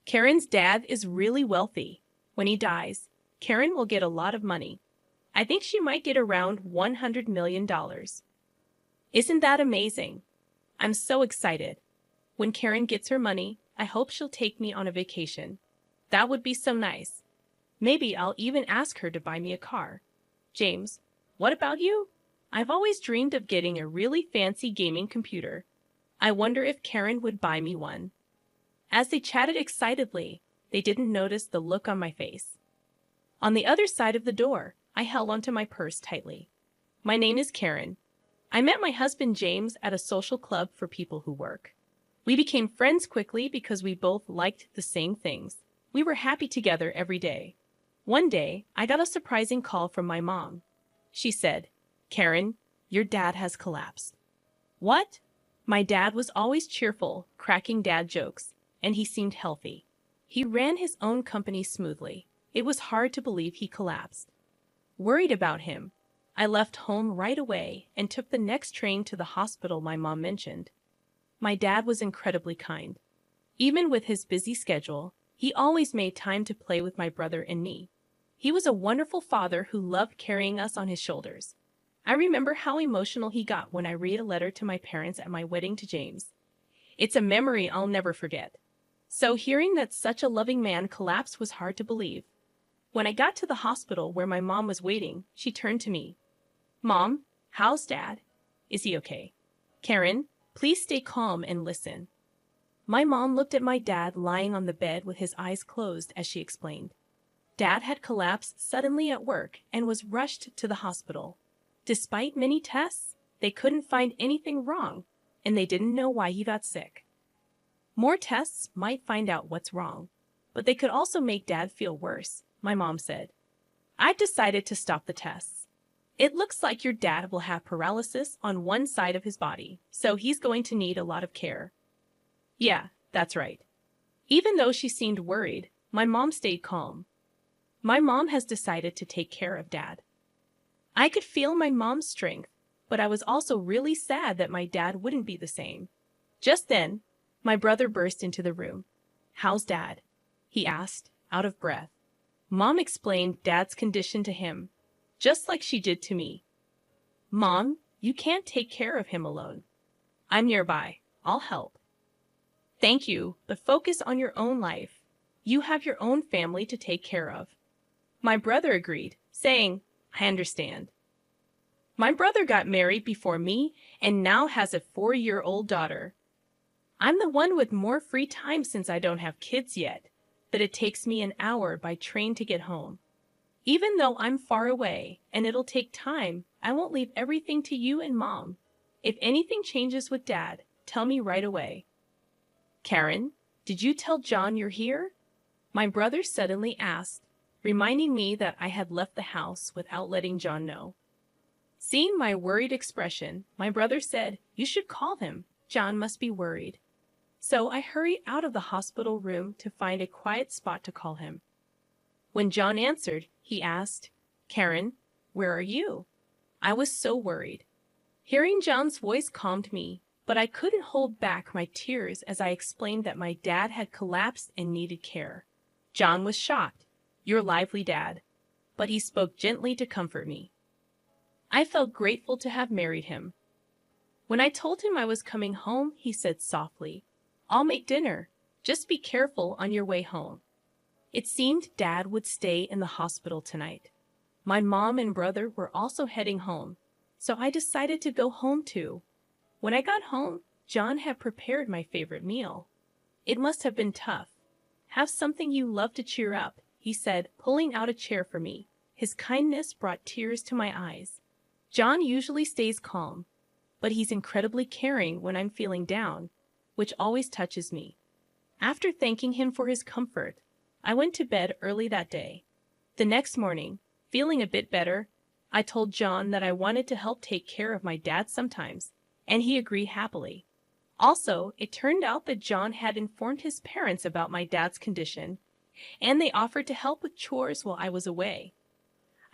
Karen's dad is really wealthy. When he dies, Karen will get a lot of money. I think she might get around $100 million. Isn't that amazing? I'm so excited. When Karen gets her money, I hope she'll take me on a vacation. That would be so nice. Maybe I'll even ask her to buy me a car. James, what about you? I've always dreamed of getting a really fancy gaming computer. I wonder if Karen would buy me one. As they chatted excitedly, they didn't notice the look on my face. On the other side of the door, I held onto my purse tightly. My name is Karen. I met my husband James at a social club for people who work. We became friends quickly because we both liked the same things. We were happy together every day. One day, I got a surprising call from my mom. She said, "Karen, your dad has collapsed." What? My dad was always cheerful, cracking dad jokes, and he seemed healthy. He ran his own company smoothly. It was hard to believe he collapsed. Worried about him, I left home right away and took the next train to the hospital my mom mentioned. My dad was incredibly kind. Even with his busy schedule, he always made time to play with my brother and me. He was a wonderful father who loved carrying us on his shoulders. I remember how emotional he got when I read a letter to my parents at my wedding to James. It's a memory I'll never forget. So hearing that such a loving man collapsed was hard to believe. When I got to the hospital where my mom was waiting, she turned to me. "Mom, how's Dad? Is he okay?" "Karen, please stay calm and listen." My mom looked at my dad lying on the bed with his eyes closed as she explained. Dad had collapsed suddenly at work and was rushed to the hospital. Despite many tests, they couldn't find anything wrong, and they didn't know why he got sick. More tests might find out what's wrong, but they could also make Dad feel worse, my mom said. I've decided to stop the tests. It looks like your dad will have paralysis on one side of his body, so he's going to need a lot of care. Yeah, that's right. Even though she seemed worried, my mom stayed calm. My mom has decided to take care of Dad. I could feel my mom's strength, but I was also really sad that my dad wouldn't be the same. Just then, my brother burst into the room. "How's Dad?" he asked, out of breath. Mom explained Dad's condition to him, just like she did to me. "Mom, you can't take care of him alone. I'm nearby. I'll help." "Thank you, but focus on your own life. You have your own family to take care of." My brother agreed, saying, "I understand." My brother got married before me and now has a 4-year-old daughter. I'm the one with more free time since I don't have kids yet, but it takes me an hour by train to get home. Even though I'm far away and it'll take time, I won't leave everything to you and Mom. If anything changes with Dad, tell me right away. Karen, did you tell John you're here? My brother suddenly asked, reminding me that I had left the house without letting John know. Seeing my worried expression, my brother said, "You should call him. John must be worried." So I hurried out of the hospital room to find a quiet spot to call him. When John answered, he asked, "Karen, where are you?" I was so worried. Hearing John's voice calmed me, but I couldn't hold back my tears as I explained that my dad had collapsed and needed care. John was shocked. "Your lively dad," but he spoke gently to comfort me. I felt grateful to have married him. When I told him I was coming home, he said softly, "I'll make dinner. Just be careful on your way home." It seemed Dad would stay in the hospital tonight. My mom and brother were also heading home, so I decided to go home too. When I got home, John had prepared my favorite meal. It must have been tough. "Have something you love to cheer up," he said, pulling out a chair for me. His kindness brought tears to my eyes. John usually stays calm, but he's incredibly caring when I'm feeling down, which always touches me. After thanking him for his comfort, I went to bed early that day. The next morning, feeling a bit better, I told John that I wanted to help take care of my dad sometimes, and he agreed happily. Also, it turned out that John had informed his parents about my dad's condition, and they offered to help with chores while I was away.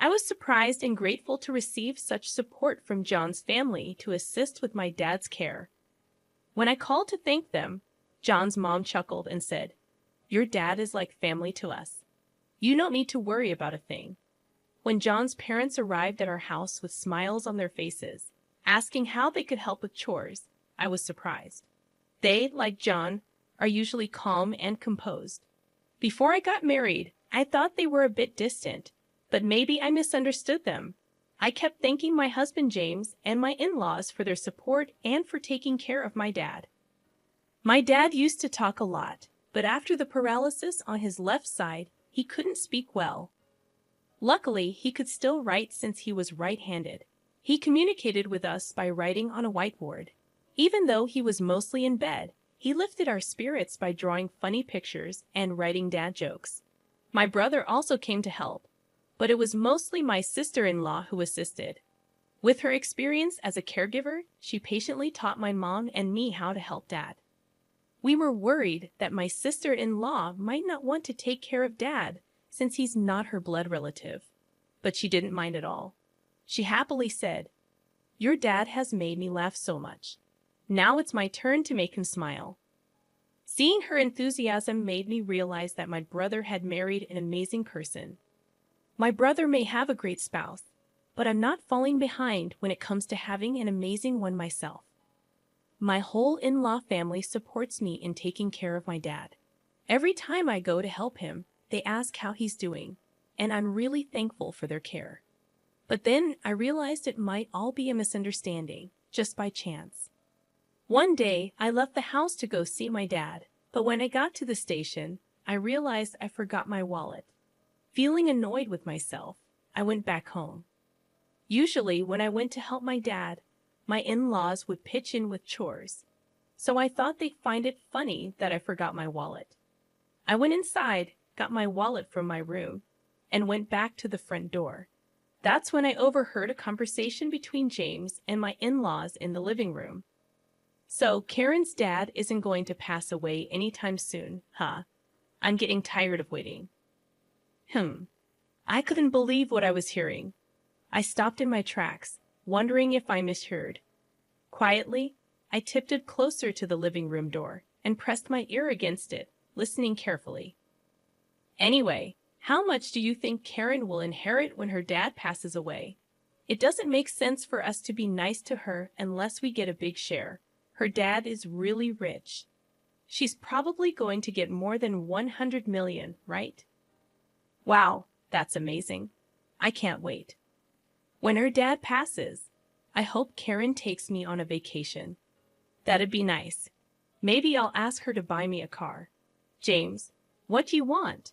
I was surprised and grateful to receive such support from John's family to assist with my dad's care. When I called to thank them, John's mom chuckled and said, Your dad is like family to us. You don't need to worry about a thing." When John's parents arrived at our house with smiles on their faces, asking how they could help with chores, I was surprised. They, like John, are usually calm and composed. Before I got married, I thought they were a bit distant, but maybe I misunderstood them. I kept thanking my husband James and my in-laws for their support and for taking care of my dad. My dad used to talk a lot, but after the paralysis on his left side, he couldn't speak well. Luckily, he could still write since he was right-handed. He communicated with us by writing on a whiteboard. Even though he was mostly in bed, he lifted our spirits by drawing funny pictures and writing dad jokes. My brother also came to help, but it was mostly my sister-in-law who assisted. With her experience as a caregiver, she patiently taught my mom and me how to help Dad. We were worried that my sister-in-law might not want to take care of Dad since he's not her blood relative, but she didn't mind at all. She happily said, "Your dad has made me laugh so much. Now it's my turn to make him smile." Seeing her enthusiasm made me realize that my brother had married an amazing person. My brother may have a great spouse, but I'm not falling behind when it comes to having an amazing one myself. My whole in-law family supports me in taking care of my dad. Every time I go to help him, they ask how he's doing, and I'm really thankful for their care. But then I realized it might all be a misunderstanding, just by chance. One day, I left the house to go see my dad, but when I got to the station, I realized I forgot my wallet. Feeling annoyed with myself, I went back home. Usually, when I went to help my dad, my in-laws would pitch in with chores, so I thought they'd find it funny that I forgot my wallet. I went inside, got my wallet from my room, and went back to the front door. That's when I overheard a conversation between James and my in-laws in the living room. "So, Karen's dad isn't going to pass away anytime soon, huh? I'm getting tired of waiting." I couldn't believe what I was hearing. I stopped in my tracks, wondering if I misheard. Quietly, I tiptoed closer to the living room door and pressed my ear against it, listening carefully. "Anyway, how much do you think Karen will inherit when her dad passes away? It doesn't make sense for us to be nice to her unless we get a big share. Her dad is really rich. She's probably going to get more than 100 million, right? Wow, that's amazing. I can't wait. When her dad passes, I hope Karen takes me on a vacation. That'd be nice. Maybe I'll ask her to buy me a car. James, what do you want?"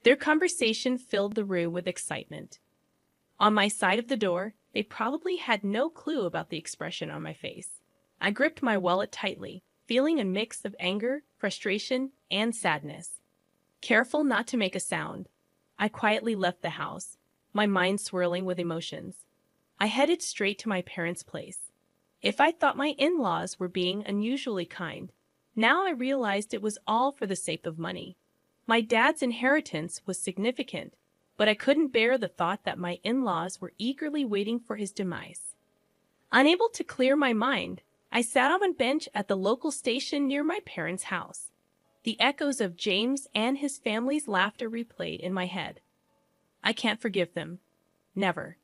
Their conversation filled the room with excitement. On my side of the door, they probably had no clue about the expression on my face. I gripped my wallet tightly, feeling a mix of anger, frustration, and sadness. Careful not to make a sound, I quietly left the house, my mind swirling with emotions. I headed straight to my parents' place. If I thought my in-laws were being unusually kind, now I realized it was all for the sake of money. My dad's inheritance was significant, but I couldn't bear the thought that my in-laws were eagerly waiting for his demise. Unable to clear my mind, I sat on a bench at the local station near my parents' house. The echoes of James and his family's laughter replayed in my head. I can't forgive them. Never.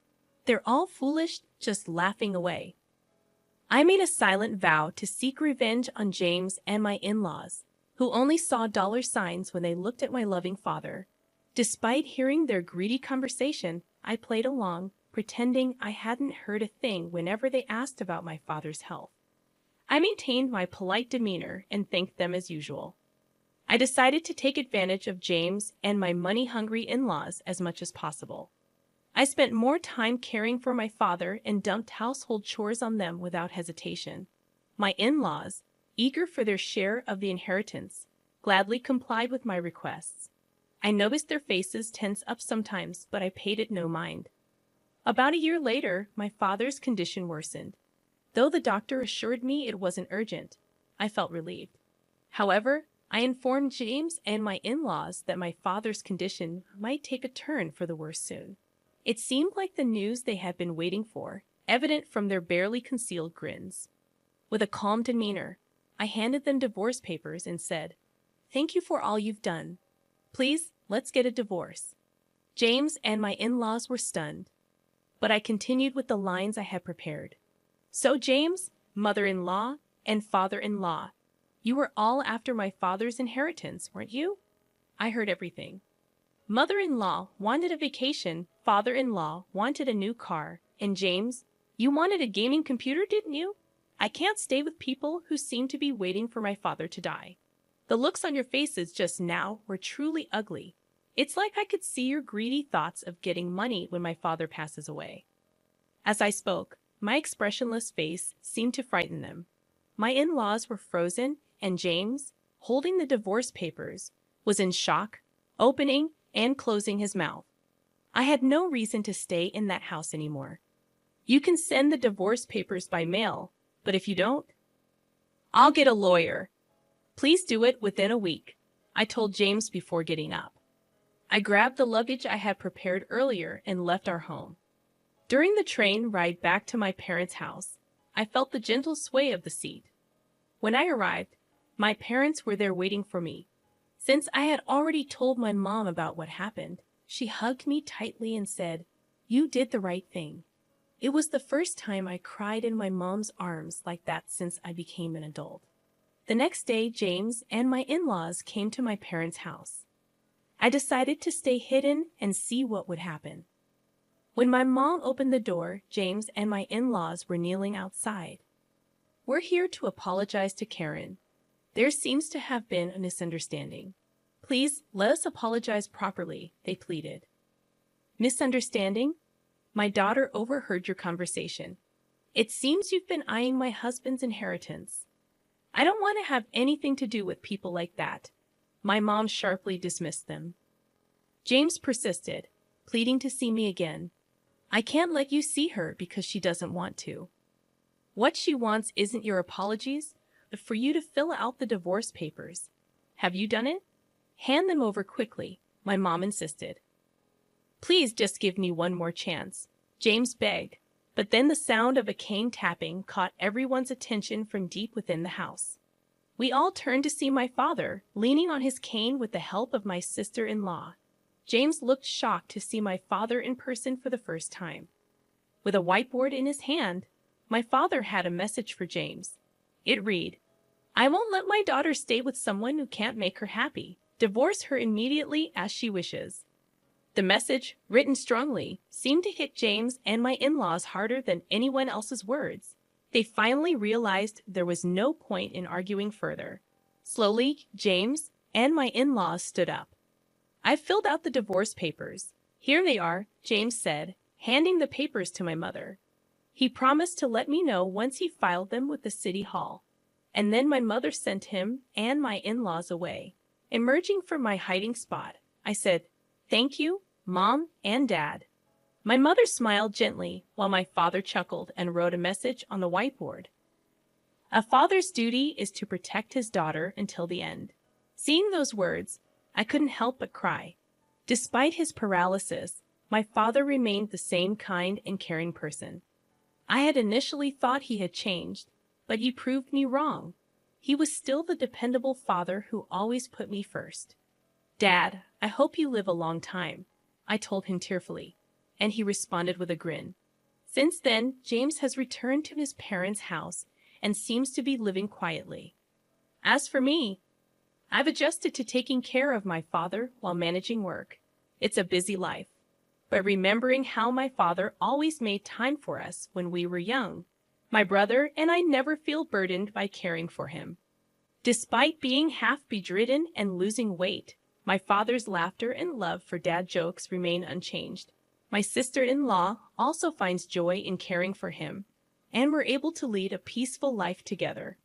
They're all foolish, just laughing away. I made a silent vow to seek revenge on James and my in-laws, who only saw dollar signs when they looked at my loving father. Despite hearing their greedy conversation, I played along, pretending I hadn't heard a thing whenever they asked about my father's health. I maintained my polite demeanor and thanked them as usual. I decided to take advantage of James and my money-hungry in-laws as much as possible. I spent more time caring for my father and dumped household chores on them without hesitation. My in-laws, eager for their share of the inheritance, gladly complied with my requests. I noticed their faces tense up sometimes, but I paid it no mind. About a year later, my father's condition worsened. Though the doctor assured me it wasn't urgent, I felt relieved. However, I informed James and my in-laws that my father's condition might take a turn for the worse soon. It seemed like the news they had been waiting for, evident from their barely concealed grins. With a calm demeanor, I handed them divorce papers and said, Thank you for all you've done. Please, let's get a divorce. James and my in-laws were stunned, but I continued with the lines I had prepared. So James, mother-in-law, and father-in-law, you were all after my father's inheritance, weren't you? I heard everything. Mother-in-law wanted a vacation, father-in-law wanted a new car, and James, you wanted a gaming computer, didn't you? I can't stay with people who seem to be waiting for my father to die. The looks on your faces just now were truly ugly. It's like I could see your greedy thoughts of getting money when my father passes away. As I spoke, my expressionless face seemed to frighten them. My in-laws were frozen, and James, holding the divorce papers, was in shock, opening and closing his mouth. I had no reason to stay in that house anymore. You can send the divorce papers by mail, but if you don't, I'll get a lawyer. Please do it within a week, I told James before getting up. I grabbed the luggage I had prepared earlier and left our home. During the train ride back to my parents' house, I felt the gentle sway of the seat. When I arrived, my parents were there waiting for me. Since I had already told my mom about what happened, she hugged me tightly and said, "You did the right thing." It was the first time I cried in my mom's arms like that since I became an adult. The next day, James and my in-laws came to my parents' house. I decided to stay hidden and see what would happen. When my mom opened the door, James and my in-laws were kneeling outside. "We're here to apologize to Karen. There seems to have been a misunderstanding. Please let us apologize properly," they pleaded. "Misunderstanding? My daughter overheard your conversation. It seems you've been eyeing my husband's inheritance. I don't want to have anything to do with people like that." My mom sharply dismissed them. James persisted, pleading to see me again. "I can't let you see her because she doesn't want to. What she wants isn't your apologies, but for you to fill out the divorce papers. Have you done it? Hand them over quickly," my mom insisted. "Please just give me one more chance," James begged, but then the sound of a cane tapping caught everyone's attention from deep within the house. We all turned to see my father, leaning on his cane with the help of my sister-in-law. James looked shocked to see my father in person for the first time. With a whiteboard in his hand, my father had a message for James. It read, "I won't let my daughter stay with someone who can't make her happy. Divorce her immediately as she wishes." The message, written strongly, seemed to hit James and my in-laws harder than anyone else's words. They finally realized there was no point in arguing further. Slowly, James and my in-laws stood up. "I filled out the divorce papers. Here they are," James said, handing the papers to my mother. He promised to let me know once he filed them with the city hall. And then my mother sent him and my in-laws away. Emerging from my hiding spot, I said, "Thank you, Mom and Dad." My mother smiled gently while my father chuckled and wrote a message on the whiteboard. "A father's duty is to protect his daughter until the end." Seeing those words, I couldn't help but cry. Despite his paralysis, my father remained the same kind and caring person. I had initially thought he had changed, but he proved me wrong. He was still the dependable father who always put me first. "Dad, I hope you live a long time," I told him tearfully, and he responded with a grin. Since then, James has returned to his parents' house and seems to be living quietly. As for me, I've adjusted to taking care of my father while managing work. It's a busy life, but remembering how my father always made time for us when we were young, my brother and I never feel burdened by caring for him. Despite being half bedridden and losing weight, my father's laughter and love for dad jokes remain unchanged. My sister-in-law also finds joy in caring for him, and we're able to lead a peaceful life together.